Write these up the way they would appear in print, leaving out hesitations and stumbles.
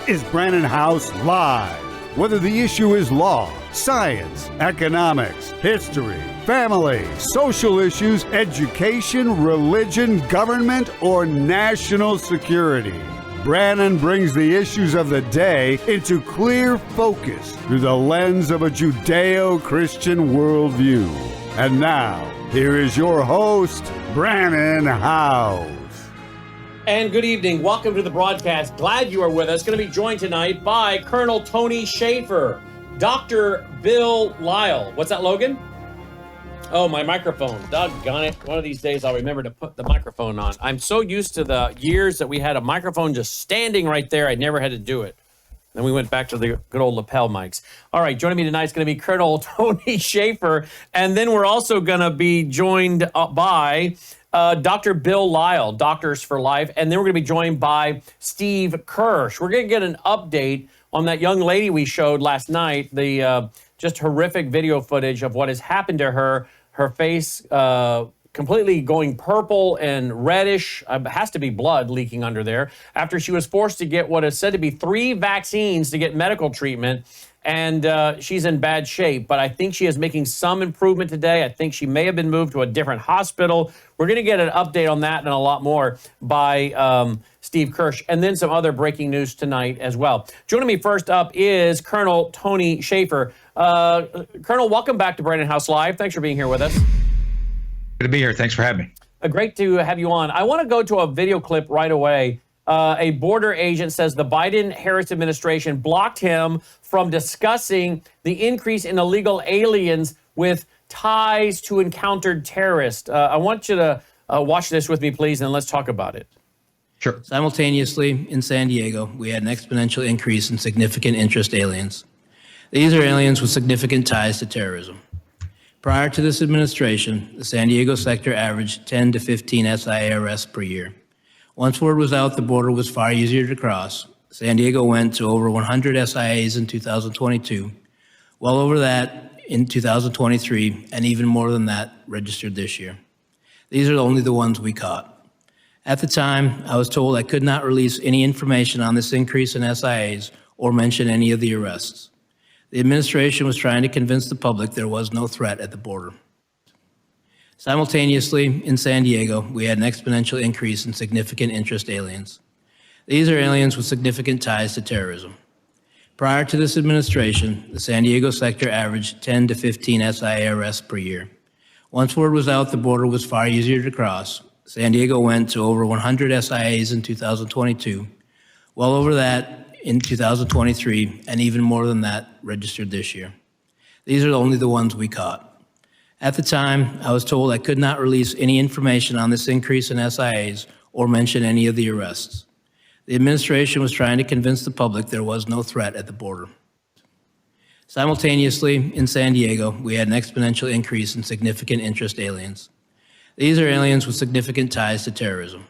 is Brannon Howse Live. Whether the issue is law, science, economics, history, family, social issues, education, religion, government, or national security, Brannon brings the issues of the day into clear focus through the lens of a Judeo-Christian worldview. And now, here is your host, Brannon Howse. And good evening. Welcome to the broadcast. Glad you are with us. Going to be joined tonight by Colonel Tony Shaffer, Dr. Bill Lyle. What's that, Logan? Oh, my microphone. Doggone it. One of these days I'll remember to put the microphone on. I'm so used to the years that we had a microphone just standing right there. I never had to do it. Then we went back to the good old lapel mics. All right, joining me tonight is going to be Colonel Tony Shaffer. And then we're also going to be joined by Dr. Bill Lyle, Doctors for Life. And then we're going to be joined by Steve Kirsch. We're going to get an update on that young lady we showed last night, the just horrific video footage of what has happened to her. Her face completely going purple and reddish. Has to be blood leaking under there after she was forced to get what is said to be 3 vaccines to get medical treatment. And she's in bad shape, but I think she is making some improvement today. I think she may have been moved to a different hospital. We're going to get an update on that and a lot more by Steve Kirsch, and then some other breaking news tonight as well. Joining me first up is Colonel Tony Shaffer. Colonel, welcome back to Brannon Howse Live. Thanks for being here with us. Good to be here. Thanks for having me. Great to have you on. I want to go to a video clip right away. A border agent says the Biden-Harris administration blocked him from discussing the increase in illegal aliens with ties to encountered terrorists. I want you to watch this with me, please, and let's talk about it. Sure. Simultaneously, in San Diego, we had an exponential increase in significant interest aliens. These are aliens with significant ties to terrorism. Prior to this administration, the San Diego sector averaged 10 to 15 SIA arrests per year. Once word was out the border was far easier to cross, San Diego went to over 100 SIAs in 2022, well over that in 2023, and even more than that registered this year. These are only the ones we caught. At the time, I was told I could not release any information on this increase in SIAs or mention any of the arrests. The administration was trying to convince the public there was no threat at the border. Simultaneously, in San Diego, we had an exponential increase in significant interest aliens. These are aliens with significant ties to terrorism. Prior to this administration, the San Diego sector averaged 10 to 15 SIA arrests per year. Once word was out the border was far easier to cross, San Diego went to over 100 SIAs in 2022, well over that in 2023, and even more than that registered this year. These are only the ones we caught. At the time, I was told I could not release any information on this increase in SIAs or mention any of the arrests. The administration was trying to convince the public there was no threat at the border. Simultaneously, in San Diego, we had an exponential increase in significant interest aliens. These are aliens with significant ties to terrorism.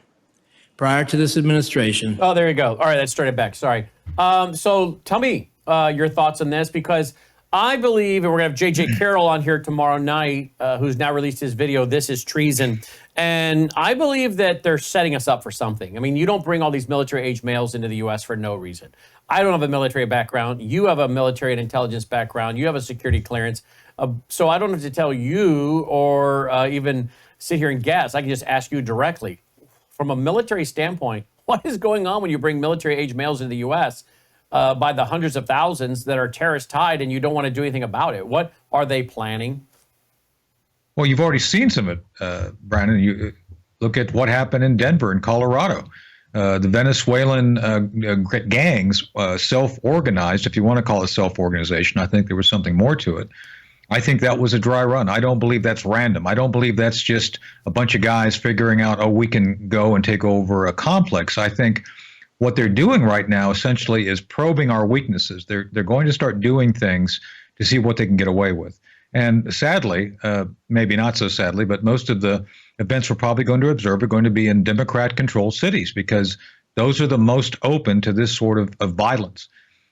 Prior to this administration... Oh, there you go. All right, that started back. Sorry. So tell me your thoughts on this, because I believe, and we're going to have J.J. Carroll on here tomorrow night, who's now released his video, This is Treason. And I believe that they're setting us up for something. I mean, you don't bring all these military-age males into the U.S. for no reason. I don't have a military background. You have a military and intelligence background. You have a security clearance. So I don't have to tell you or even sit here and guess. I can just ask you directly. From a military standpoint, what is going on when you bring military-age males into the U.S.? By the hundreds of thousands that are terrorist tied, and you don't want to do anything about it? What are they planning? Well, you've already seen some of it, Brannon. You look at what happened in Denver and Colorado. The Venezuelan gangs self-organized, if you want to call it self-organization. I think there was something more to it. I think that was a dry run. I don't believe that's random. I don't believe that's just a bunch of guys figuring out, oh, we can go and take over a complex. I think what they're doing right now essentially is probing our weaknesses. They're going to start doing things to see what they can get away with. And sadly, maybe not so sadly, but most of the events we're probably going to observe are going to be in Democrat-controlled cities, because those are the most open to this sort of violence.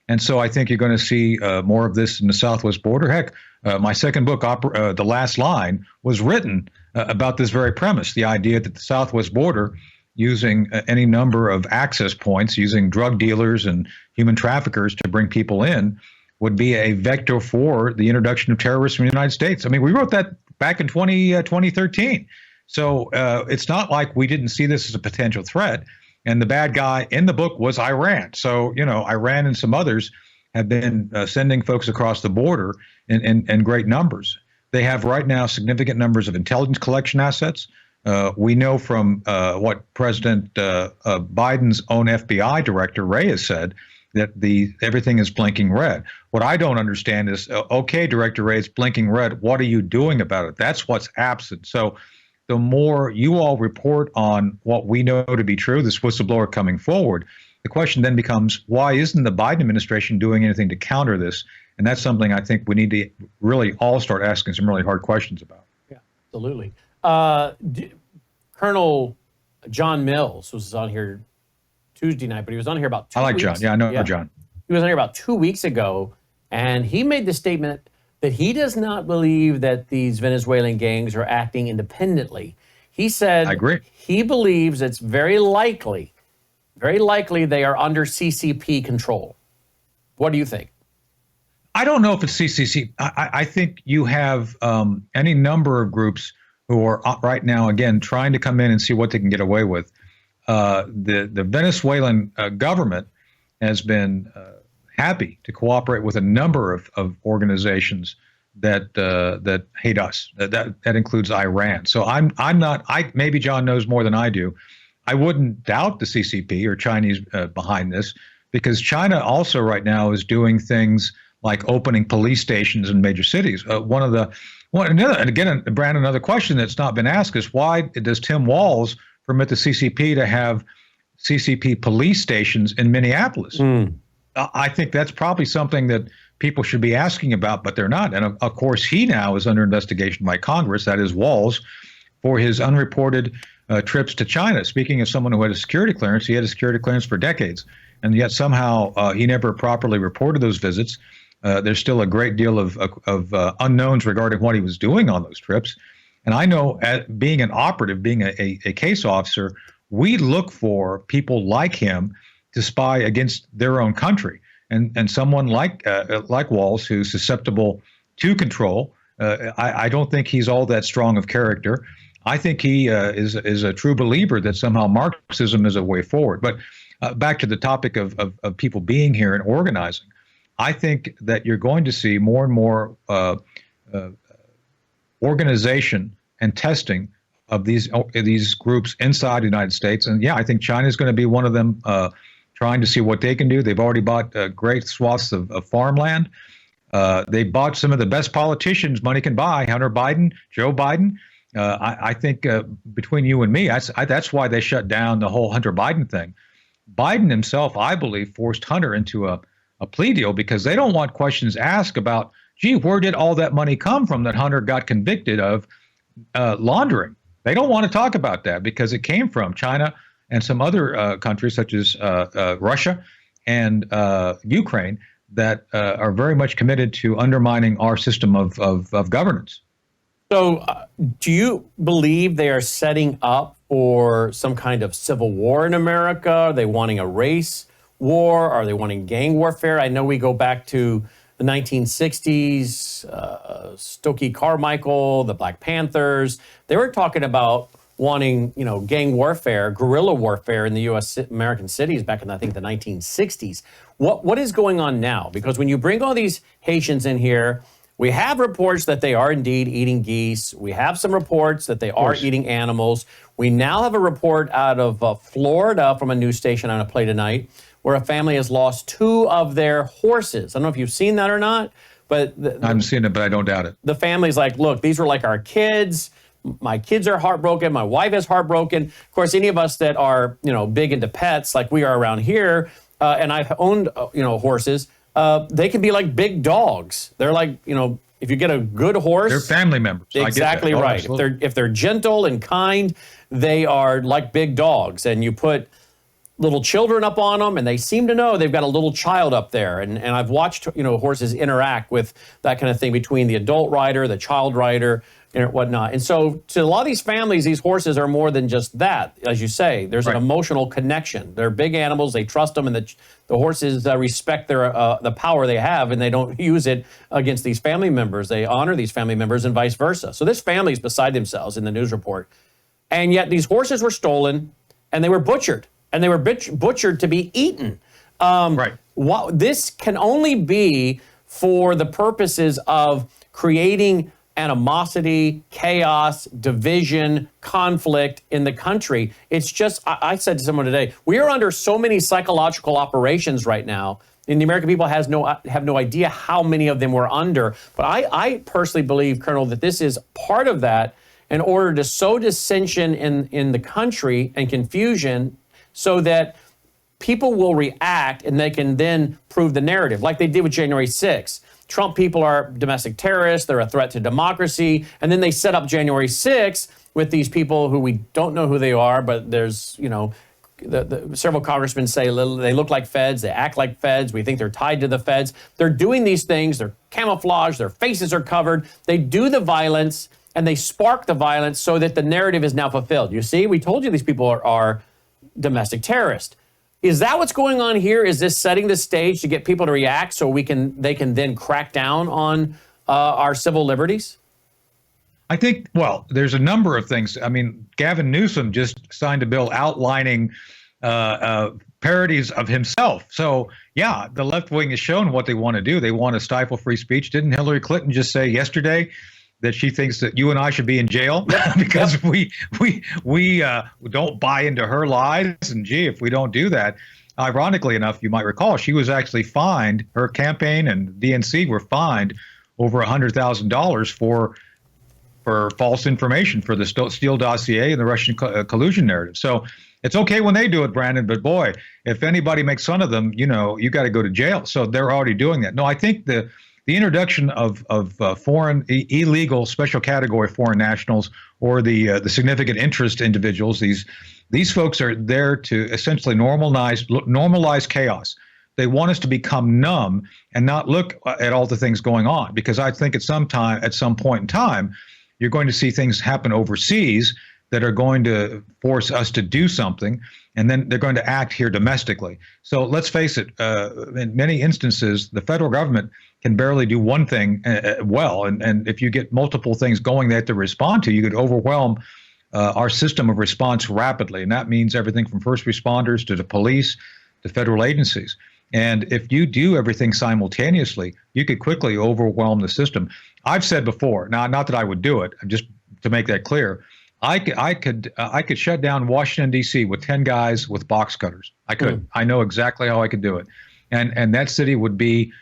And so I think you're going to see more of this in the southwest border. Heck, my second book, The Last Line, was written about this very premise, the idea that the southwest border using any number of access points, using drug dealers and human traffickers to bring people in, would be a vector for the introduction of terrorism in the United States. I mean, we wrote that back in 2013. So it's not like we didn't see this as a potential threat. And the bad guy in the book was Iran. So, Iran and some others have been sending folks across the border in great numbers. They have right now significant numbers of intelligence collection assets. We know from what President Biden's own FBI director, Wray, has said, that everything is blinking red. What I don't understand is, okay, Director Wray, it's blinking red. What are you doing about it? That's what's absent. So the more you all report on what we know to be true, this whistleblower coming forward, the question then becomes, why isn't the Biden administration doing anything to counter this? And that's something I think we need to really all start asking some really hard questions about. Yeah, absolutely. Colonel John Mills was on here Tuesday night, but he was on here about 2 weeks. I like John. Yeah, I know John. He was on here about 2 weeks ago, and he made the statement that he does not believe that these Venezuelan gangs are acting independently. He said, I agree. He believes it's very likely they are under CCP control. What do you think? I don't know if it's CCC. I think you have any number of groups who are right now, again, trying to come in and see what they can get away with. The Venezuelan government has been happy to cooperate with a number of organizations that hate us. That includes Iran. So I'm not. Maybe John knows more than I do. I wouldn't doubt the CCP or Chinese behind this, because China also right now is doing things like opening police stations in major cities. And again, Brandon, another question that's not been asked is, why does Tim Walz permit the CCP to have CCP police stations in Minneapolis? I think that's probably something that people should be asking about, but they're not. And of course, he now is under investigation by Congress, that is Walz, for his unreported trips to China. Speaking of someone who had a security clearance, he had a security clearance for decades, and yet somehow he never properly reported those visits. There's still a great deal of unknowns regarding what he was doing on those trips. And I know, being an operative, being a case officer, we look for people like him to spy against their own country. And someone like Walz, who's susceptible to control, I don't think he's all that strong of character. I think he is a true believer that somehow Marxism is a way forward. But back to the topic of people being here and organizing, I think that you're going to see more and more organization and testing of these groups inside the United States. And yeah, I think China is going to be one of them, trying to see what they can do. They've already bought great swaths of farmland. They bought some of the best politicians money can buy, Hunter Biden, Joe Biden. I think between you and me, that's why they shut down the whole Hunter Biden thing. Biden himself, I believe, forced Hunter into a plea deal because they don't want questions asked about, gee, where did all that money come from that Hunter got convicted of laundering? They don't want to talk about that because it came from China and some other countries such as Russia and Ukraine that are very much committed to undermining our system of governance. So do you believe they are setting up for some kind of civil war in America? Are they wanting a race war? Are they wanting gang warfare? I know we go back to the 1960s, Stokely Carmichael, the Black Panthers. They were talking about wanting, gang warfare, guerrilla warfare in the U.S. American cities back in, I think, the 1960s. What is going on now? Because when you bring all these Haitians in here, we have reports that they are indeed eating geese. We have some reports that they are eating animals. We now have a report out of Florida from a news station on a play tonight where a family has lost 2 of their horses. I don't know if you've seen that or not, but I haven't seen it, but I don't doubt it. The family's like, look, these were like our kids. My kids are heartbroken. My wife is heartbroken. Of course, any of us that are, big into pets like we are around here, and I've owned, horses, they can be like big dogs. They're like, if you get a good horse. They're family members. Exactly right. If they're gentle and kind, they are like big dogs. And you put little children up on them and they seem to know they've got a little child up there. And I've watched, horses interact with that kind of thing between the adult rider, the child rider. and whatnot. And so to a lot of these families, these horses are more than just that. As you say, there's an emotional connection. They're big animals. They trust them, and the horses respect their the power they have, and they don't use it against these family members. They honor these family members and vice versa. So this family is beside themselves in the news report. And yet these horses were stolen, and they were butchered, and they were butchered to be eaten. This can only be for the purposes of creating animosity, chaos, division, conflict in the country. It's just, I said to someone today, we are under so many psychological operations right now, and the American people have no idea how many of them we're under. But I personally believe, Colonel, that this is part of that in order to sow dissension in the country and confusion so that people will react and they can then prove the narrative, like they did with January 6th. Trump people are domestic terrorists, they're a threat to democracy, and then they set up January 6th with these people who we don't know who they are, but there's, several congressmen say they look like feds, they act like feds, we think they're tied to the feds. They're doing these things, they're camouflaged, their faces are covered, they do the violence, and they spark the violence so that the narrative is now fulfilled. You see, we told you these people are domestic terrorists. Is that what's going on here? Is this setting the stage to get people to react so they can then crack down on our civil liberties? I think, well, there's a number of things. I mean, Gavin Newsom just signed a bill outlining parodies of himself. So, yeah, the left wing has shown what they want to do. They want to stifle free speech. Didn't Hillary Clinton just say yesterday that she thinks that you and I should be in jail because we don't buy into her lies? And gee, if we don't do that, ironically enough, you might recall she was actually fined. Her campaign and DNC were fined over $100,000 for false information for the Steele dossier and the Russian collusion narrative. So it's okay when they do it, Brandon, but boy, if anybody makes fun of them, you got to go to jail. So they're already doing that. No, I think the introduction of foreign illegal special category foreign nationals or the significant interest individuals, these folks are there to essentially normalize chaos. They want us to become numb and not look at all the things going on, because I think at some point in time, you're going to see things happen overseas that are going to force us to do something, and then they're going to act here domestically. So let's face it, in many instances, the federal government can barely do one thing well, and if you get multiple things going they have to respond to, you could overwhelm our system of response rapidly, and that means everything from first responders to the police to federal agencies. And if you do everything simultaneously, you could quickly overwhelm the system. I've said before, now not that I would do it, just to make that clear, I could shut down Washington, D.C. with 10 guys with box cutters. I could. I know exactly how I could do it. And that city would be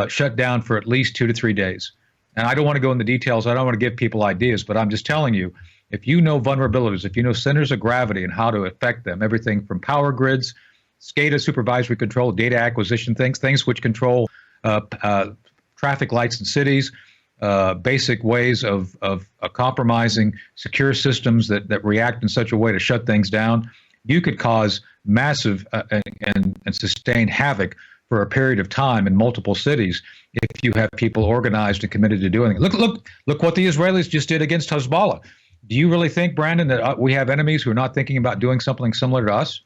shut down for at least 2 to 3 days. And I don't want to go into details. I don't want to give people ideas, but I'm just telling you, if you know vulnerabilities, if you know centers of gravity and how to affect them, everything from power grids, SCADA supervisory control, data acquisition things which control traffic lights in cities, basic ways of compromising secure systems that react in such a way to shut things down, you could cause massive and sustain havoc for a period of time in multiple cities if you have people organized and committed to doing it. Look what the Israelis just did against Hezbollah. Do you really think, Brandon, that we have enemies who are not thinking about doing something similar to us?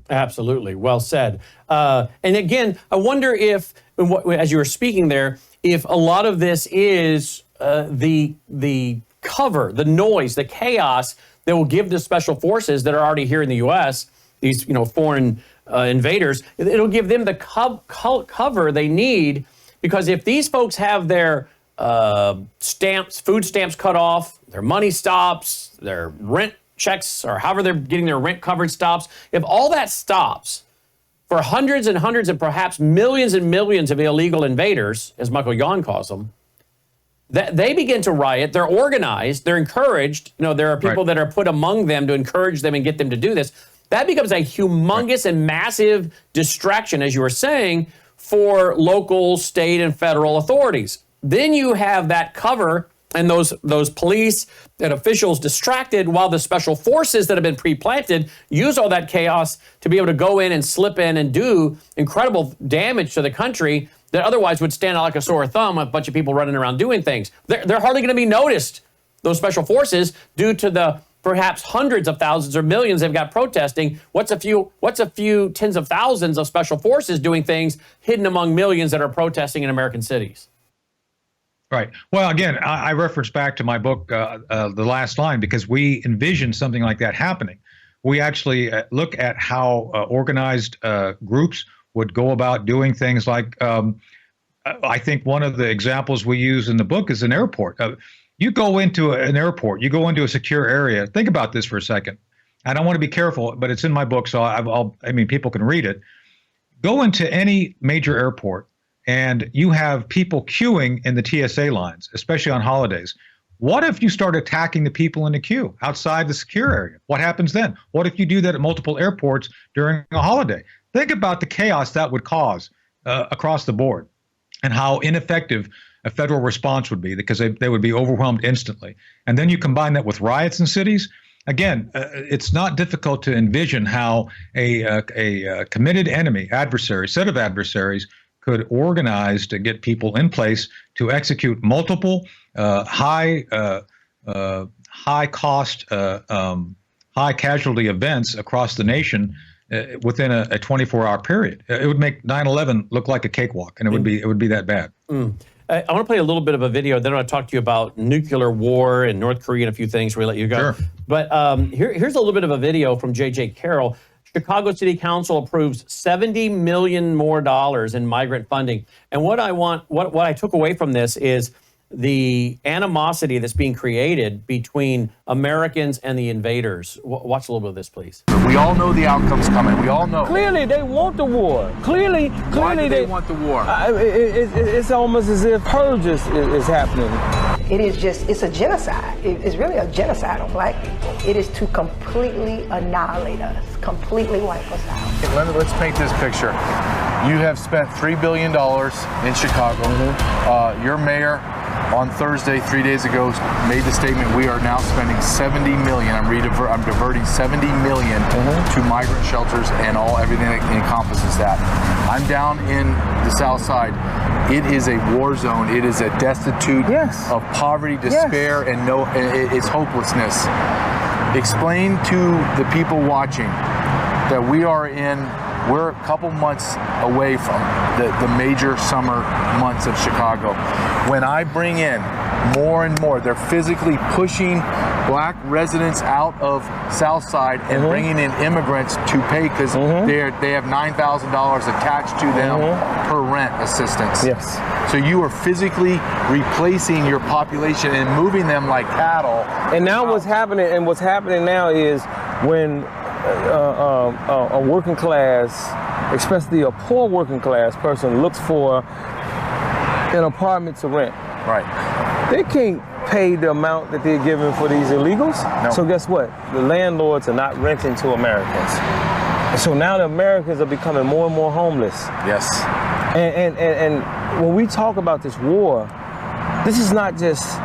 Absolutely. Well said. And again, I wonder if, as you were speaking there, if a lot of this is the cover, the noise, the chaos that will give the special forces that are already here in the U.S., these foreign invaders, it'll give them the cover they need, because if these folks have their food stamps cut off, their money stops, their rent checks, or however they're getting their rent covered stops, if all that stops for hundreds and hundreds and perhaps millions and millions of illegal invaders, as Michael Yon calls them, they begin to riot. They're organized. They're encouraged. There are people that are put among them to encourage them and get them to do this. That becomes a humongous and massive distraction, as you were saying, for local, state, and federal authorities. Then you have that cover and those police and officials distracted, while the special forces that have been pre-planted use all that chaos to be able to go in and slip in and do incredible damage to the country that otherwise would stand out like a sore thumb, a bunch of people running around doing things. They're hardly going to be noticed those special forces due to the perhaps hundreds of thousands or millions they've got protesting. What's a few tens of thousands of special forces doing things hidden among millions that are protesting in American cities? Right. Well, again, I reference back to my book, The Last Line, because we envision something like that happening. We actually look at how organized groups would go about doing things like, I think one of the examples we use in the book is an airport. You go into an airport, you go into a secure area. Think about this for a second. And I want to be careful, but it's in my book, so I mean, people can read it. Go into any major airport, and you have people queuing in the TSA lines, especially on holidays. What if you start attacking the people in the queue outside the secure area? What happens then? What if you do that at multiple airports during a holiday? Think about the chaos that would cause across the board, and how ineffective a federal response would be, because they would be overwhelmed instantly. And then you combine that with riots in cities. Again, it's not difficult to envision how a committed set of adversaries could organize to get people in place to execute multiple high cost, high casualty events across the nation within a 24-hour period. It would make 9/11 look like a cakewalk, and it would be that bad. I want to play a little bit of a video. Then I want to talk to you about nuclear war and North Korea and a few things. We let you go. Sure. But here's a little bit of a video from J.J. Carroll. Chicago City Council approves $70 million more in migrant funding. And what I took away from this is the animosity that's being created between Americans and the invaders. Watch a little bit of this, please. We all know the outcome's coming. We all know. Clearly, they want the war. Clearly, Why do they want the war? It's almost as if purges is happening. It's a genocide. It's really a genocide on black people. It is to completely annihilate us, completely wipe us out. Let's paint this picture. You have spent $3 billion in Chicago. Your mayor on Thursday, 3 days ago, made the statement, we are now spending $70 million. I'm diverting $70 million to migrant shelters and everything that encompasses that. I'm down in the South Side. It is a war zone. It is a destitute of poverty, despair, and it's hopelessness. Explain to the people watching that we're a couple months away from the major summer months of Chicago. When I bring in more and more, they're physically pushing black residents out of South Side and bringing in immigrants to pay because they have $9,000 attached to them per rent assistance. Yes. So you are physically replacing your population and moving them like cattle. And now what's happening now is when a working class, especially a poor working class person, looks for an apartment to rent. Right. They can't pay the amount that they're giving for these illegals. No. So guess what? The landlords are not renting to Americans. And so now the Americans are becoming more and more homeless. Yes. And when we talk about this war, this is not just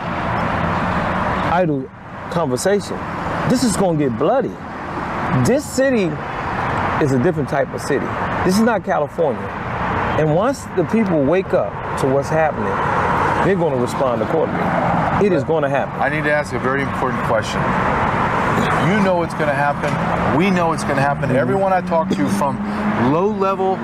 idle conversation. This is going to get bloody. This city is a different type of city. This is not California. And once the people wake up to what's happening, they're going to respond accordingly. It is going to happen. I need to ask a very important question. You know it's going to happen. We know it's going to happen. Everyone I talk to, from low level,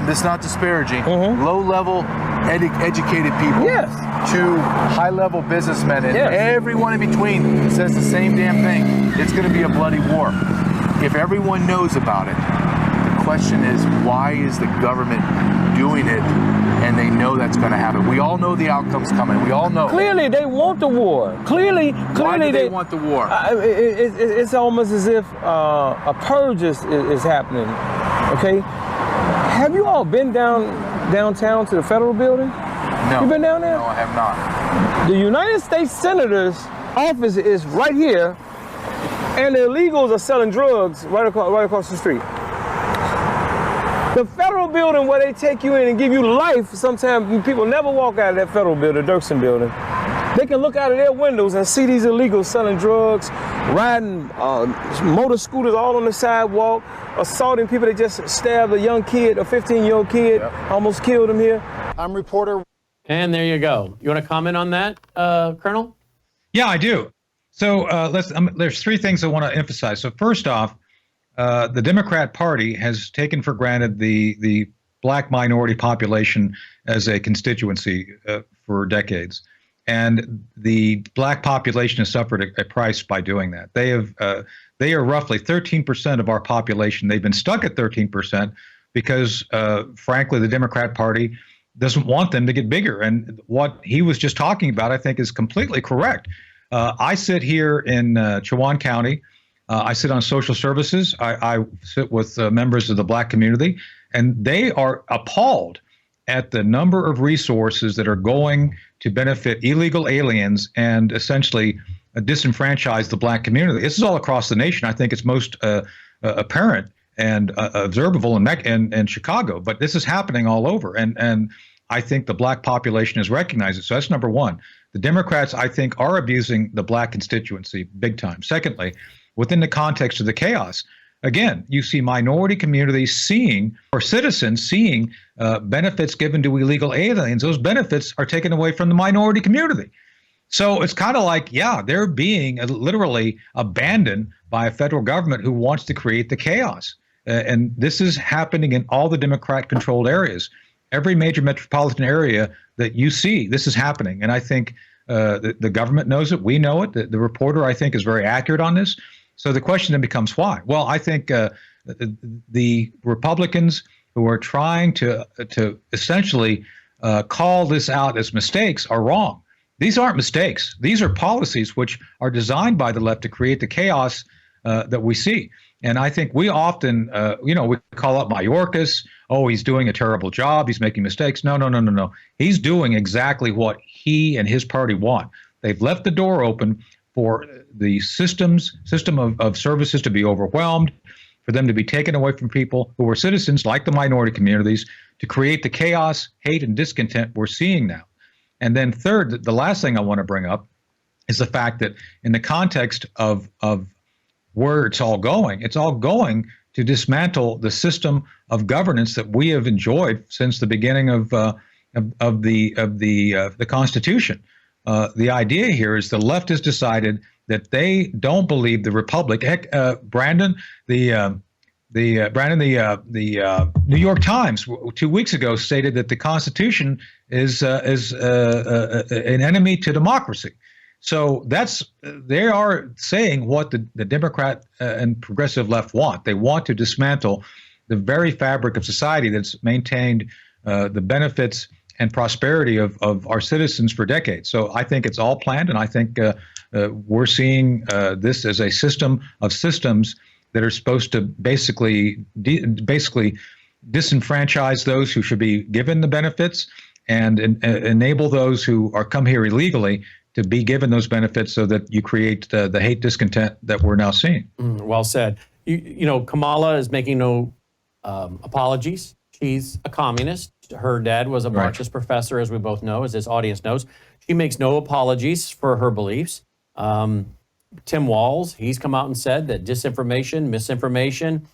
this is not disparaging, low level educated people to high level businessmen, and everyone in between says the same damn thing. It's going to be a bloody war. If everyone knows about it, the question is, why is the government doing it? And they know that's going to happen. We all know the outcome's coming. We all know. Clearly, they want the war. Clearly, why do they want the war? It's almost as if a purge is happening. Okay, have you all been downtown to the federal building? No. You been down there? No, I have not. The United States Senator's office is right here, and the illegals are selling drugs right across the street. The federal building where they take you in and give you life, sometimes people never walk out of that federal building, Dirksen building. They can look out of their windows and see these illegals selling drugs, riding motor scooters all on the sidewalk, assaulting people. They just stabbed a young kid, a 15-year-old kid, almost killed him here. I'm reporter. And there you go. You want to comment on that, Colonel? Yeah, I do. So there's three things I want to emphasize. So first off, the Democrat Party has taken for granted the black minority population as a constituency for decades, and the black population has suffered a price by doing that. They are roughly 13% of our population. They've been stuck at 13% because, frankly, the Democrat Party doesn't want them to get bigger. And what he was just talking about, I think, is completely correct. I sit here in Chowan County. I sit on social services. I sit with members of the black community, and they are appalled at the number of resources that are going to benefit illegal aliens and essentially disenfranchise the black community. This is all across the nation. I think it's most apparent and observable in Chicago, but this is happening all over. And I think the black population has recognized it. So that's number one. The Democrats, I think, are abusing the black constituency big time. Secondly, within the context of the chaos, again, you see minority communities seeing, or citizens seeing, benefits given to illegal aliens. Those benefits are taken away from the minority community. So it's kind of like, yeah, they're being literally abandoned by a federal government who wants to create the chaos. And this is happening in all the Democrat-controlled areas. Every major metropolitan area that you see, this is happening. And I think the government knows it. We know it. The reporter, I think, is very accurate on this. So the question then becomes why? Well, I think the Republicans who are trying to essentially call this out as mistakes are wrong. These aren't mistakes. These are policies which are designed by the left to create the chaos that we see. And I think we often, we call up Mayorkas. Oh, he's doing a terrible job. He's making mistakes. No. He's doing exactly what he and his party want. They've left the door open for the system of services to be overwhelmed, for them to be taken away from people who are citizens like the minority communities, to create the chaos, hate, and discontent we're seeing now. And then third, the last thing I want to bring up is the fact that in the context of where it's all going to dismantle the system of governance that we have enjoyed since the beginning of the Constitution. The idea here is the left has decided that they don't believe the republic. Heck, Brandon, the New York Times 2 weeks ago stated that the Constitution is an enemy to democracy. So they are saying what the Democrat and progressive left want. They want to dismantle the very fabric of society that's maintained the benefits and prosperity of our citizens for decades. So I think it's all planned, and I think we're seeing this as a system of systems that are supposed to basically disenfranchise those who should be given the benefits and enable those who are come here illegally to be given those benefits, so that you create the hate discontent that we're now seeing. Well said. You know, Kamala is making no apologies. She's a communist. Her dad was a Marxist professor, as we both know, as this audience knows. She makes no apologies for her beliefs. Tim Walz, he's come out and said that disinformation, misinformation,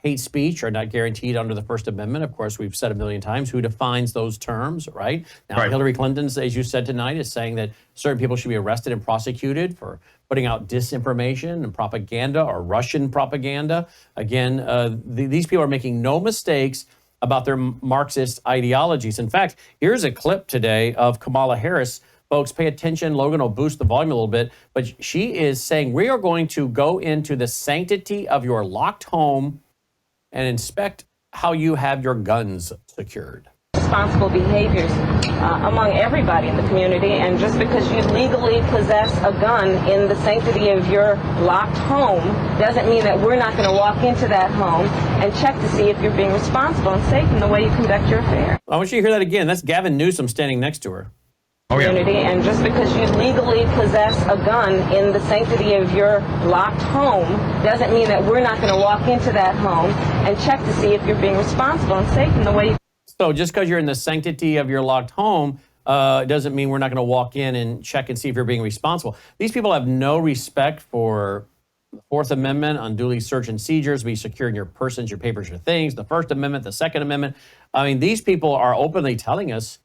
hate speech are not guaranteed under the First Amendment. Of course, we've said a million times who defines those terms, right? Now, Hillary Clinton, as you said tonight, is saying that certain people should be arrested and prosecuted for putting out disinformation and propaganda, or Russian propaganda. Again, these people are making no mistakes about their Marxist ideologies. In fact, here's a clip today of Kamala Harris. Folks, pay attention. Logan will boost the volume a little bit, but she is saying, we are going to go into the sanctity of your locked home and inspect how you have your guns secured. Responsible behaviors among everybody in the community, and just because you legally possess a gun in the sanctity of your locked home doesn't mean that we're not going to walk into that home and check to see if you're being responsible and safe in the way you conduct your affairs. I want you to hear that again. That's Gavin Newsom standing next to her. Community, and just because you legally possess a gun in the sanctity of your locked home doesn't mean that we're not going to walk into that home and check to see if you're being responsible and safe in the way. So just because you're in the sanctity of your locked home doesn't mean we're not going to walk in and check and see if you're being responsible. These people have no respect for the Fourth Amendment, unduly search and seizures, be securing your persons, your papers, your things, the First Amendment, the Second Amendment. I mean, these people are openly telling us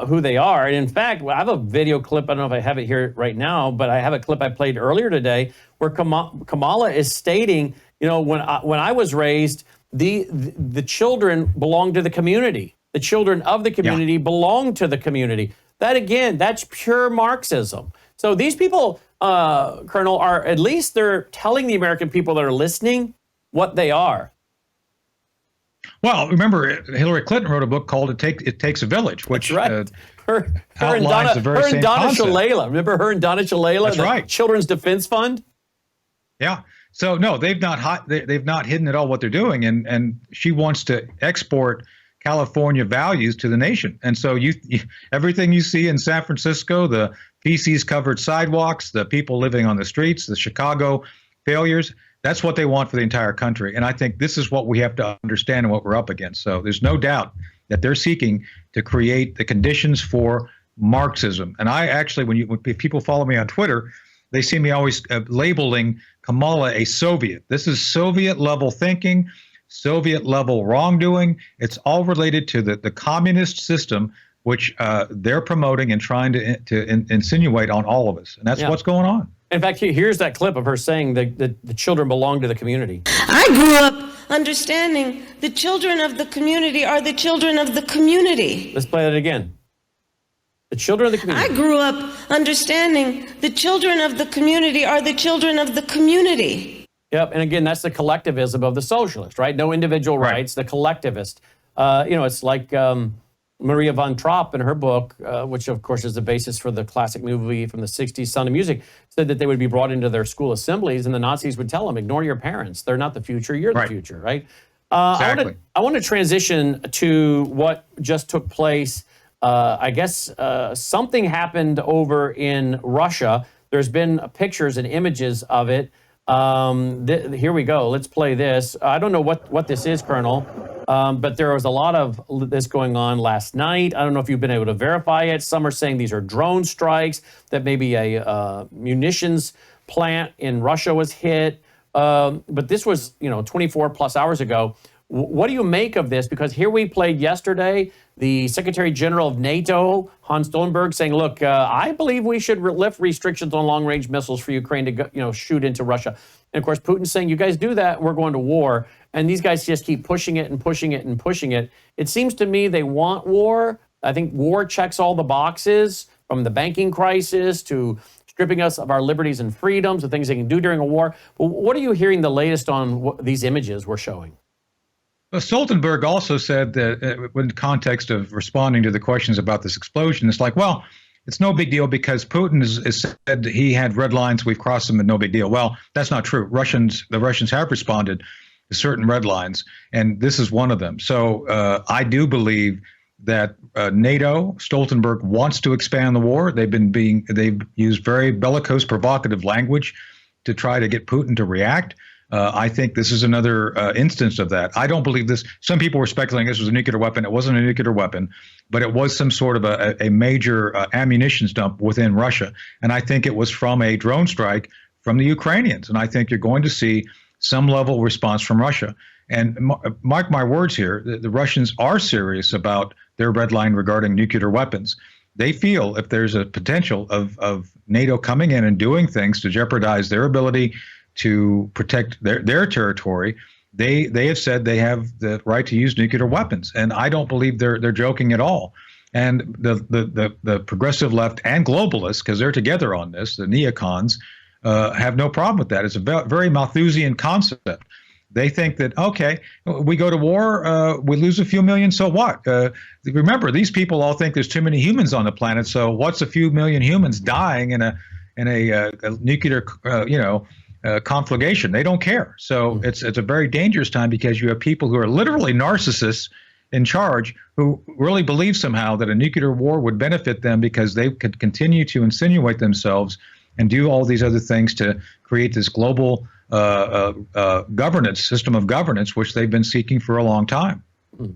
who they are. And in fact, I have a video clip. I don't know if I have it here right now, but I have a clip I played earlier today where Kamala is stating, when I was raised, the children belong to the community. The children of the community belong to the community. That, again, that's pure Marxism. So these people, Colonel, are at least they're telling the American people that are listening what they are. Well, remember, Hillary Clinton wrote a book called "It Takes a Village," which right. Her outlines the very same Donna concept. Shalala. Remember her and Donna Shalala? That's right. Children's Defense Fund. Yeah. So no, they've not hidden at all what they're doing, and she wants to export California values to the nation. And so you everything you see in San Francisco, the feces covered sidewalks, the people living on the streets, the Chicago failures, that's what they want for the entire country. And I think this is what we have to understand and what we're up against. So there's no doubt that they're seeking to create the conditions for Marxism. And I actually, if people follow me on Twitter, they see me always labeling Kamala a Soviet. This is Soviet level thinking, Soviet level wrongdoing. It's all related to the communist system, which they're promoting and trying to insinuate on all of us. And that's what's going on. In fact, here's that clip of her saying that the children belong to the community. I grew up understanding the children of the community are the children of the community. Let's play that again. The children of the community. I grew up understanding the children of the community are the children of the community. Yep, and again, that's the collectivism of the socialist, right? No individual rights, the collectivist. It's like Maria von Trapp in her book, which of course is the basis for the classic movie from the 60s, Sound of Music, said that they would be brought into their school assemblies and the Nazis would tell them, ignore your parents. They're not the future, you're the future, right? Exactly. I want to transition to what just took place. I guess something happened over in Russia. There's been pictures and images of it. Here we go. Let's play this. I don't know what this is, Colonel, but there was a lot of this going on last night. I don't know if you've been able to verify it. Some are saying these are drone strikes, that maybe a munitions plant in Russia was hit. But this was, 24 plus hours ago. What do you make of this? Because here we played yesterday the Secretary General of Nato, Hans Stoltenberg, saying, look, I believe we should lift restrictions on long-range missiles for Ukraine to go, shoot into Russia. And of course, Putin's saying, you guys do that, we're going to war. And these guys just keep pushing it and pushing it and pushing it. It seems to me they want war. I think war checks all the boxes, from the banking crisis to stripping us of our liberties and freedoms, the things they can do during a war. But what are you hearing the latest on what these images we're showing? Well, Stoltenberg also said that in the context of responding to the questions about this explosion, it's like, well, it's no big deal because Putin has said he had red lines, we've crossed them, and no big deal. Well, that's not true. The Russians have responded to certain red lines, and this is one of them. So I do believe that NATO, Stoltenberg, wants to expand the war. They've used very bellicose, provocative language to try to get Putin to react. I think this is another instance of that. I don't believe this. Some people were speculating this was a nuclear weapon. It wasn't a nuclear weapon, but it was some sort of a major ammunition dump within Russia. And I think it was from a drone strike from the Ukrainians. And I think you're going to see some level of response from Russia. And mark my words here, the Russians are serious about their red line regarding nuclear weapons. They feel if there's a potential of NATO coming in and doing things to jeopardize their ability to protect their territory, they have said they have the right to use nuclear weapons, and I don't believe they're joking at all. And the progressive left and globalists, because they're together on this, the neocons, have no problem with that. It's a very Malthusian concept. They think that, okay, we go to war, we lose a few million, so what? Remember, these people all think there's too many humans on the planet, so what's a few million humans dying in a nuclear, conflagration? They don't care. So it's a very dangerous time because you have people who are literally narcissists in charge who really believe somehow that a nuclear war would benefit them because they could continue to insinuate themselves and do all these other things to create this global system of governance, which they've been seeking for a long time.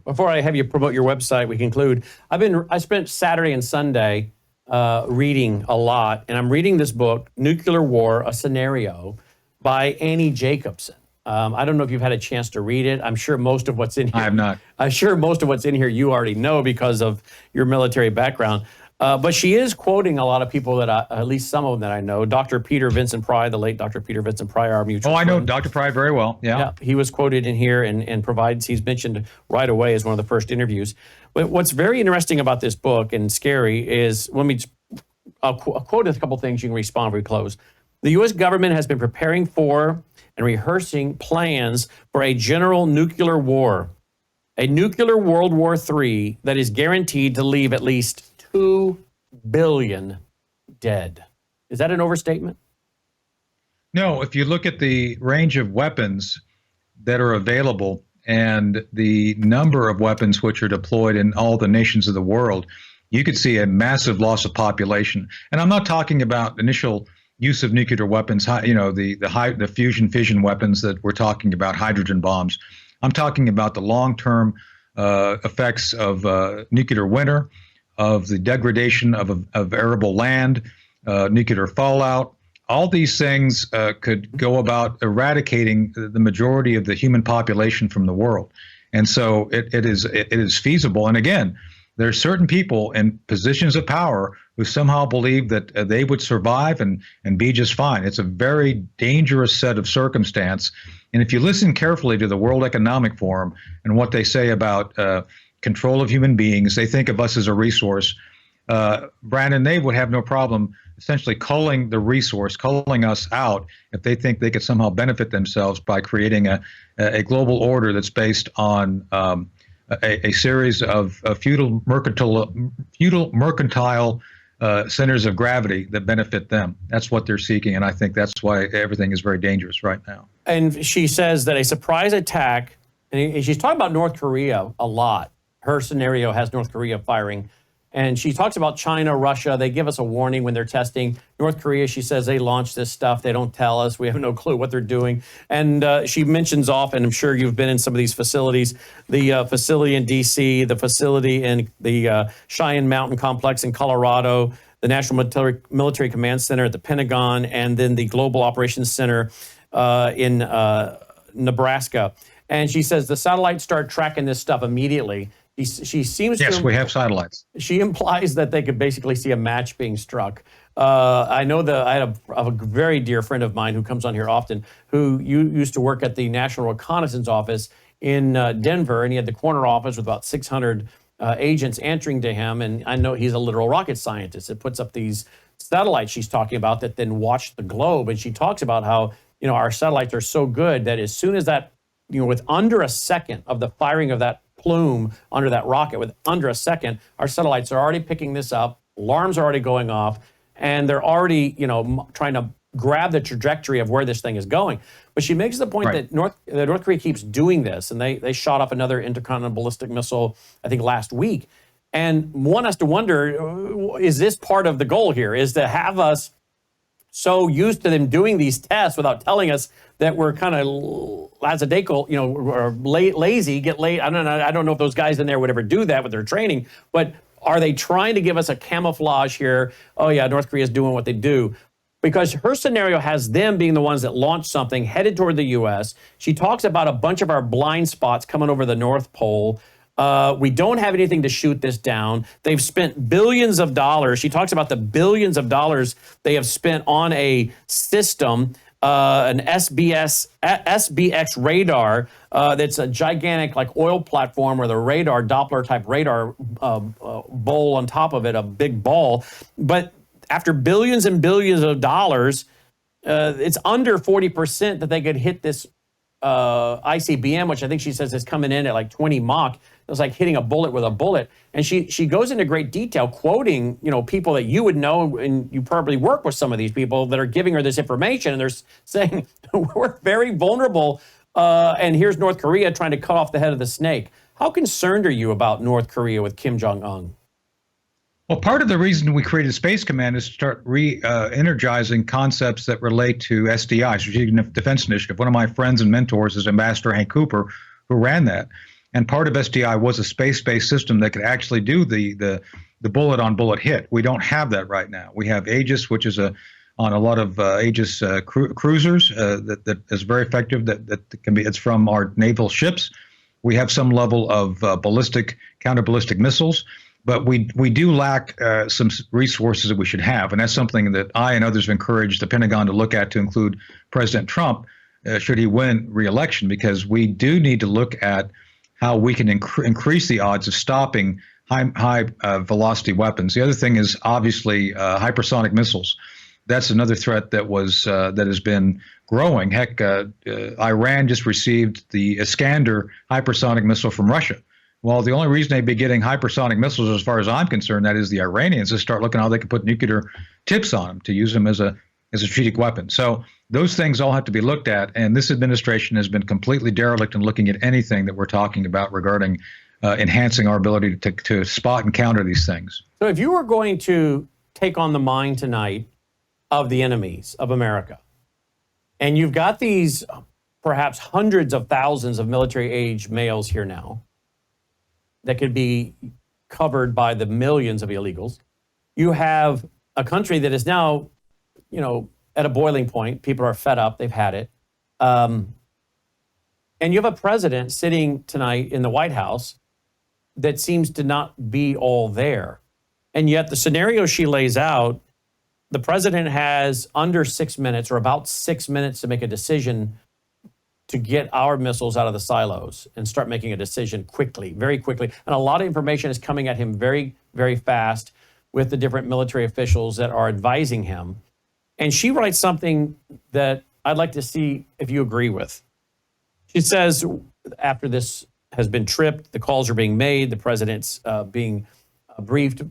Before I have you promote your website, we conclude. I spent Saturday and Sunday reading a lot, and I'm reading this book, Nuclear War, A Scenario, by Annie Jacobsen. I don't know if you've had a chance to read it. I'm sure most of what's in here. I have not. I'm sure most of what's in here you already know because of your military background. But she is quoting a lot of people that at least some of them that I know. Dr. Peter Vincent Pry, the late Dr. Peter Vincent Pry, our mutual I know friend. Dr. Pry very well. Yeah. He was quoted in here and provides, he's mentioned right away as one of the first interviews. But what's very interesting about this book and scary is, I'll quote a couple things, you can respond before we close. The U.S. government has been preparing for and rehearsing plans for a general nuclear war, a nuclear World War III that is guaranteed to leave at least 2 billion dead. Is that an overstatement? No, if you look at the range of weapons that are available and the number of weapons which are deployed in all the nations of the world, you could see a massive loss of population. And I'm not talking about initial use of nuclear weapons, the fusion fission weapons that we're talking about, hydrogen bombs. I'm talking about the long-term effects of nuclear winter, of the degradation of arable land, nuclear fallout. All these things could go about eradicating the majority of the human population from the world. And so it is feasible. And again, there are certain people in positions of power who somehow believe that they would survive and be just fine. It's a very dangerous set of circumstance. And if you listen carefully to the World Economic Forum and what they say about control of human beings, they think of us as a resource. Brandon, they would have no problem essentially culling the resource, culling us out if they think they could somehow benefit themselves by creating a global order that's based on a series of feudal mercantile centers of gravity that benefit them. That's what they're seeking, and I think that's why everything is very dangerous right now. And she says that a surprise attack, and she's talking about North Korea a lot. Her scenario has North Korea firing. And she talks about China, Russia. They give us a warning when they're testing. North Korea, she says they launch this stuff. They don't tell us. We have no clue what they're doing. And she mentions often, I'm sure you've been in some of these facilities, the facility in D.C., the facility in the Cheyenne Mountain Complex in Colorado, the National Military Command Center at the Pentagon, and then the Global Operations Center in Nebraska. And she says the satellites start tracking this stuff immediately. She seems to. Yes, we have satellites. She implies that they could basically see a match being struck. I know that I had a very dear friend of mine who comes on here often, who used to work at the National Reconnaissance Office in Denver, and he had the corner office with about 600 agents answering to him. And I know he's a literal rocket scientist. It puts up these satellites she's talking about that then watch the globe. And she talks about how our satellites are so good that as soon as that, with under a second of the firing of that plume under that rocket, with under a second, our satellites are already picking this up, alarms are already going off, and they're already, trying to grab the trajectory of where this thing is going. But she makes the point that North Korea keeps doing this, and they shot off another intercontinental ballistic missile, I think, last week. And one has to wonder, is this part of the goal here, is to have us so used to them doing these tests without telling us that we're kind of lackadaisical, or lazy, get late. I don't know if those guys in there would ever do that with their training, but are they trying to give us a camouflage here? Oh yeah, North Korea is doing what they do. Because her scenario has them being the ones that launch something headed toward the U.S. She talks about a bunch of our blind spots coming over the North Pole. We don't have anything to shoot this down. They've spent billions of dollars. She talks about the billions of dollars they have spent on a system, an SBX radar that's a gigantic oil platform where the radar, Doppler type radar bowl on top of it, a big ball. But after billions and billions of dollars, it's under 40% that they could hit this ICBM, which I think she says is coming in at 20 Mach. It was like hitting a bullet with a bullet. And she goes into great detail, quoting, people that you would know, and you probably work with some of these people that are giving her this information, and they're saying, we're very vulnerable, and here's North Korea trying to cut off the head of the snake. How concerned are you about North Korea with Kim Jong-un? Well, part of the reason we created Space Command is to start re-energizing concepts that relate to SDI, Strategic Defense Initiative. One of my friends and mentors is Ambassador Hank Cooper, who ran that. And part of SDI was a space-based system that could actually do the bullet-on-bullet hit. We don't have that right now. We have Aegis, which is on on a lot of Aegis cruisers that is very effective. That can be. It's from our naval ships. We have some level of counter-ballistic missiles, but we do lack some resources that we should have, and that's something that I and others have encouraged the Pentagon to look at, to include President Trump, should he win re-election, because we do need to look at how we can increase the odds of stopping high velocity weapons. The other thing is obviously hypersonic missiles. That's another threat that has been growing. Heck, Iran just received the Iskander hypersonic missile from Russia. Well, the only reason they'd be getting hypersonic missiles, as far as I'm concerned, that is the Iranians, to start looking how they can put nuclear tips on them to use them as a strategic weapon. So those things all have to be looked at, and this administration has been completely derelict in looking at anything that we're talking about regarding enhancing our ability to spot and counter these things. So if you were going to take on the mind tonight of the enemies of America, and you've got these perhaps hundreds of thousands of military-age males here now that could be covered by the millions of illegals, you have a country that is now, at a boiling point. People are fed up. They've had it. And you have a president sitting tonight in the White House that seems to not be all there. And yet the scenario she lays out, the president has under 6 minutes, or about 6 minutes, to make a decision to get our missiles out of the silos and start making a decision quickly, very quickly. And a lot of information is coming at him very, very fast with the different military officials that are advising him. And she writes something that I'd like to see if you agree with. She says, after this has been tripped, the calls are being made, the president's being briefed,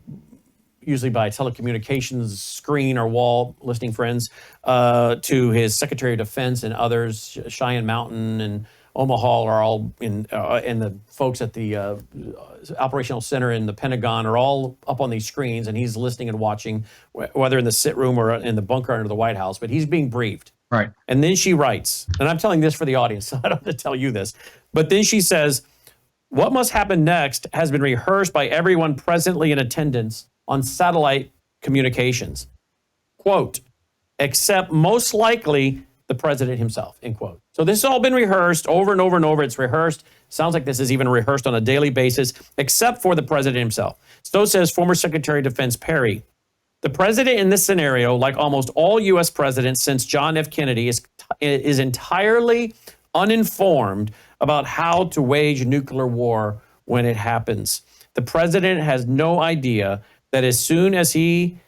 usually by a telecommunications screen or wall, listening friends, to his Secretary of Defense and others. Cheyenne Mountain and Omaha are all in, and the folks at the operational center in the Pentagon are all up on these screens, and he's listening and watching, whether in the sit room or in the bunker under the White House, but he's being briefed. Right. And then she writes, and I'm telling this for the audience, so I don't have to tell you this, but then she says, what must happen next has been rehearsed by everyone presently in attendance on satellite communications. Quote, except most likely the president himself, end quote. So this has all been rehearsed over and over and over. It's rehearsed. Sounds like this is even rehearsed on a daily basis, except for the president himself. So says former Secretary of Defense Perry. The president in this scenario, like almost all U.S. presidents since John F. Kennedy, is entirely uninformed about how to wage nuclear war when it happens. The president has no idea that as soon as he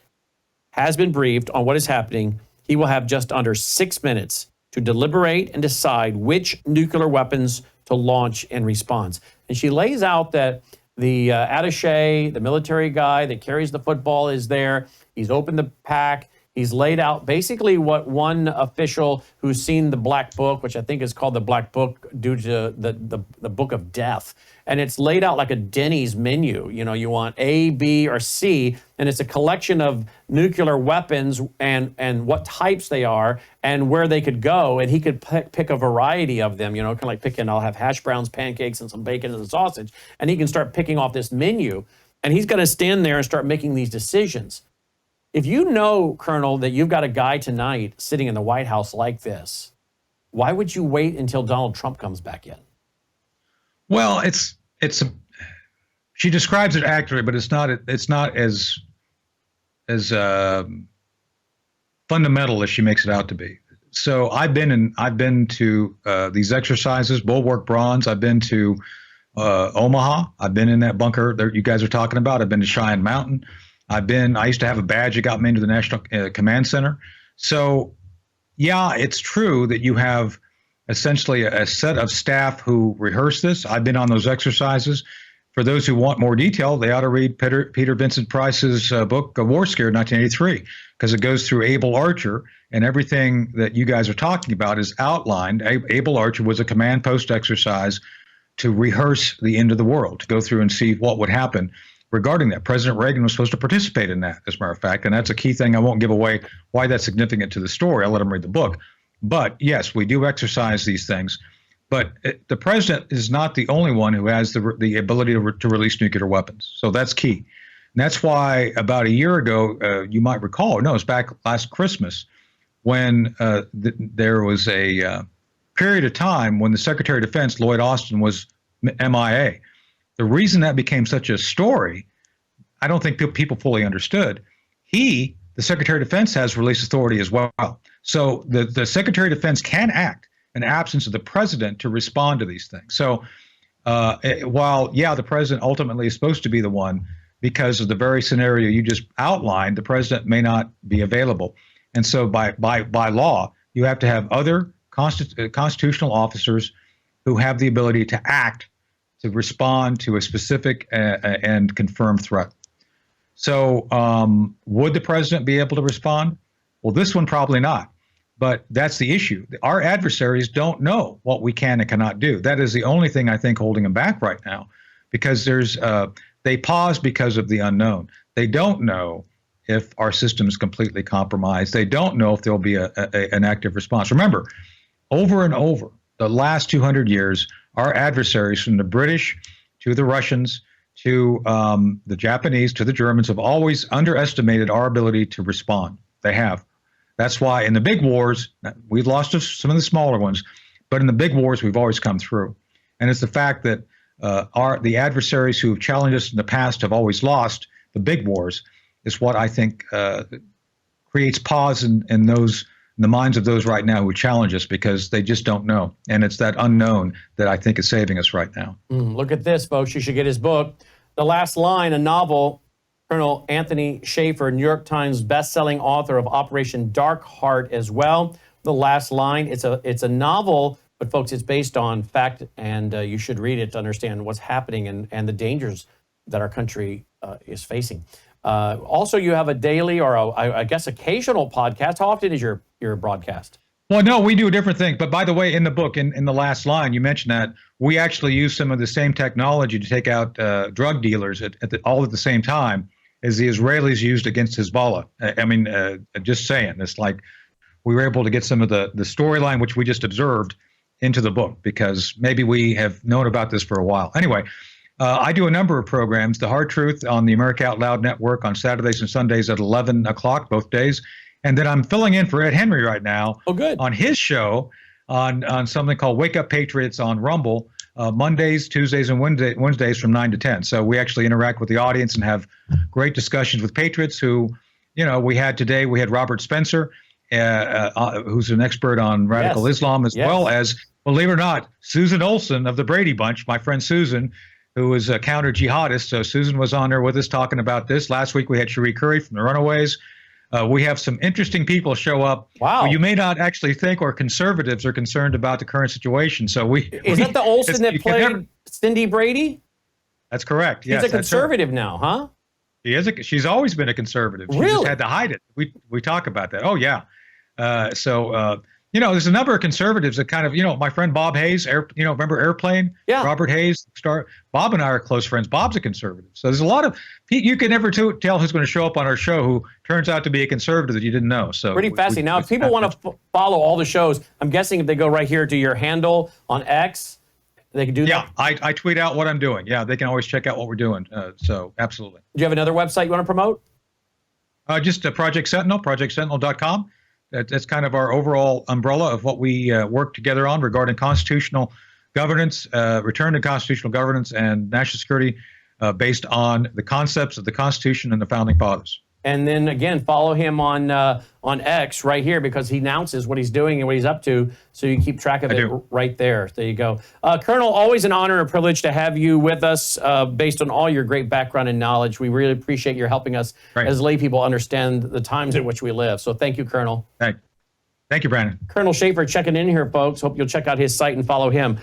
has been briefed on what is happening, he will have just under 6 minutes to deliberate and decide which nuclear weapons to launch in response. And she lays out that the attaché, the military guy that carries the football, is there. He's opened the pack. He's laid out basically what one official who's seen the Black Book, which I think is called the Black Book due to the Book of Death. And it's laid out like a Denny's menu. You want A, B, or C, and it's a collection of nuclear weapons and what types they are and where they could go. And he could pick a variety of them, kind of like picking, I'll have hash browns, pancakes, and some bacon and a sausage. And he can start picking off this menu. And he's going to stand there and start making these decisions. If you know, Colonel, that you've got a guy tonight sitting in the White House like this, why would you wait until Donald Trump comes back in? Well, she describes it accurately, but it's not as fundamental as she makes it out to be. So I've been to these exercises, Bulwark Bronze. I've been to Omaha. I've been in that bunker that you guys are talking about. I've been to Cheyenne Mountain. I used to have a badge that got me into the National Command Center. So, yeah, it's true that you have essentially a set of staff who rehearse this. I've been on those exercises. For those who want more detail, they ought to read Peter Vincent Price's book, War Scared, 1983, because it goes through Able Archer, and everything that you guys are talking about is outlined. Able Archer was a command post exercise to rehearse the end of the world, to go through and see what would happen regarding that. President Reagan was supposed to participate in that, as a matter of fact, and that's a key thing. I won't give away why that's significant to the story. I'll let him read the book. But yes, we do exercise these things. But the president is not the only one who has the ability to release nuclear weapons. So that's key. And that's why about a year ago, you might recall, no, it was back last Christmas, when there was a period of time when the Secretary of Defense, Lloyd Austin, was MIA. The reason that became such a story, I don't think people fully understood. The Secretary of Defense, has release authority as well. So the Secretary of Defense can act in absence of the president to respond to these things. So while, the president ultimately is supposed to be the one, because of the very scenario you just outlined, the president may not be available. And so by law, you have to have other constitutional officers who have the ability to act, to respond to a specific and confirmed threat. So would the president be able to respond? Well, this one probably not. But that's the issue. Our adversaries don't know what we can and cannot do. That is the only thing I think holding them back right now, because they pause because of the unknown. They don't know if our system is completely compromised. They don't know if there'll be an active response. Remember, over and over, the last 200 years, our adversaries, from the British to the Russians to the Japanese to the Germans, have always underestimated our ability to respond. They have. That's why in the big wars, we've lost some of the smaller ones, but in the big wars, we've always come through. And it's the fact that the adversaries who have challenged us in the past have always lost. The big wars is what I think creates pause in the minds of those right now who challenge us, because they just don't know. And it's that unknown that I think is saving us right now. Look at this, folks. You should get his book, The Last Line, a novel. Colonel Anthony Shaffer, New York Times bestselling author of Operation Dark Heart as well. The Last Line. It's a novel, but folks, it's based on fact, and you should read it to understand what's happening and the dangers that our country is facing. Also, you have a daily, or I guess occasional podcast. How often is your broadcast? Well, no, we do different things. But by the way, in the book, in The Last Line, you mentioned that we actually use some of the same technology to take out drug dealers all at the same time as the Israelis used against Hezbollah. I mean, just saying, it's like we were able to get some of the storyline, which we just observed, into the book, because maybe we have known about this for a while. Anyway, I do a number of programs. The Hard Truth on the America Out Loud Network on Saturdays and Sundays at 11 o'clock, both days. And then I'm filling in for Ed Henry right now on his show on something called Wake Up Patriots on Rumble, Mondays, Tuesdays, and Wednesdays from 9 to 10. So we actually interact with the audience and have great discussions with patriots who, we had Robert Spencer, who's an expert on radical Islam, as well as, believe it or not, Susan Olson of the Brady Bunch, my friend Susan, who is a counter-jihadist. So Susan was on there with us talking about this. Last week we had Cherie Curry from the Runaways. We have some interesting people show up. Wow. Who you may not actually think are conservatives are concerned about the current situation. So Is that the Olsen that played Cindy Brady? That's correct. Yes, she's a conservative now, huh? She's always been a conservative. She just had to hide it. We talk about that. Oh, yeah. There's a number of conservatives that kind of, my friend Bob Hayes, remember Airplane? Yeah. Robert Hayes, Bob and I are close friends. Bob's a conservative. So there's a lot of, you can never tell who's going to show up on our show who turns out to be a conservative that you didn't know. So pretty fascinating. Now, if people want to follow all the shows, I'm guessing if they go right here to your handle on X, they can do that? Yeah, I tweet out what I'm doing. Yeah, they can always check out what we're doing. So absolutely. Do you have another website you want to promote? Just Project Sentinel, projectsentinel.com. That's kind of our overall umbrella of what we work together on regarding constitutional governance, return to constitutional governance, and national security based on the concepts of the Constitution and the Founding Fathers. And then, again, follow him on X right here, because he announces what he's doing and what he's up to, so you keep track of it right there. There you go. Colonel, always an honor and a privilege to have you with us based on all your great background and knowledge. We really appreciate your helping us as lay people understand the times in which we live. So thank you, Colonel. Thank you, Brandon. Colonel Shaffer checking in here, folks. Hope you'll check out his site and follow him.